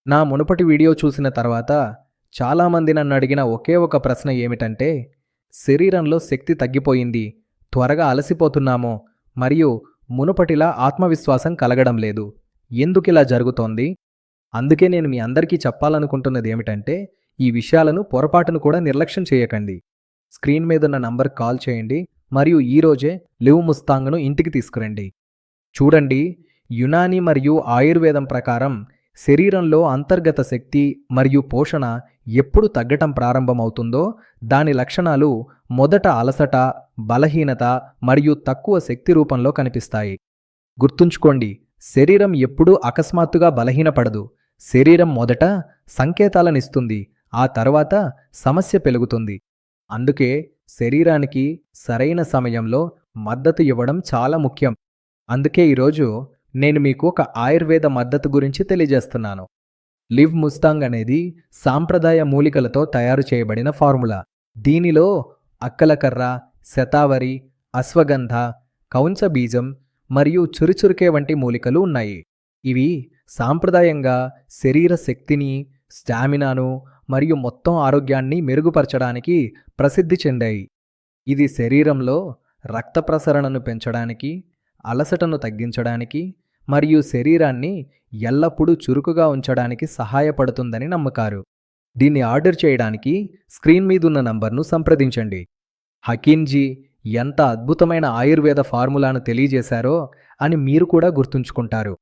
నా మునుపటి వీడియో చూసిన తర్వాత చాలామంది నన్ను అడిగిన ఒకే ఒక ప్రశ్న ఏమిటంటే, శరీరంలో శక్తి తగ్గిపోయింది, త్వరగా అలసిపోతున్నామో, మరియు మునుపటిలా ఆత్మవిశ్వాసం కలగడం లేదు, ఎందుకిలా జరుగుతోంది? అందుకే నేను మీ అందరికీ చెప్పాలనుకుంటున్నది ఏమిటంటే, ఈ విషయాలను పొరపాటును కూడా నిర్లక్ష్యం చేయకండి. స్క్రీన్ మీదున్న నంబర్ కాల్ చేయండి మరియు ఈరోజే లివ్ ముస్తాంగ్ను ఇంటికి తీసుకురండి. చూడండి, యునాని మరియు ఆయుర్వేదం ప్రకారం శరీరంలో అంతర్గత శక్తి మరియు పోషణ ఎప్పుడు తగ్గటం ప్రారంభమవుతుందో దాని లక్షణాలు మొదట అలసట, బలహీనత మరియు తక్కువ శక్తి రూపంలో కనిపిస్తాయి. గుర్తుంచుకోండి, శరీరం ఎప్పుడూ అకస్మాత్తుగా బలహీనపడదు. శరీరం మొదట సంకేతాలనిస్తుంది, ఆ తర్వాత సమస్య పెరుగుతుంది. అందుకే శరీరానికి సరైన సమయంలో మద్దతు ఇవ్వడం చాలా ముఖ్యం. అందుకే ఈరోజు నేను మీకు ఒక ఆయుర్వేద మద్దతు గురించి తెలియజేస్తున్నాను. లివ్ ముస్తాంగ్ అనేది సాంప్రదాయ మూలికలతో తయారు చేయబడిన ఫార్ములా. దీనిలో అక్కలకర్ర, శతావరి, అశ్వగంధ, కౌంచ బీజం మరియు చురుచురుకే వంటి మూలికలు ఉన్నాయి. ఇవి సాంప్రదాయంగా శరీర శక్తిని, స్టామినాను మరియు మొత్తం ఆరోగ్యాన్ని మెరుగుపరచడానికి ప్రసిద్ధి చెందాయి. ఇది శరీరంలో రక్త ప్రసరణను పెంచడానికి, అలసటను తగ్గించడానికి మరియు శరీరాన్ని ఎల్లప్పుడూ చురుకుగా ఉంచడానికి సహాయపడుతుందని నమ్ముతారు. దీన్ని ఆర్డర్ చేయడానికి స్క్రీన్ మీదున్న నంబర్ను సంప్రదించండి. హకీంజీ ఎంత అద్భుతమైన ఆయుర్వేద ఫార్ములాను తెలియజేశారో అని మీరు కూడా గుర్తుంచుకుంటారు.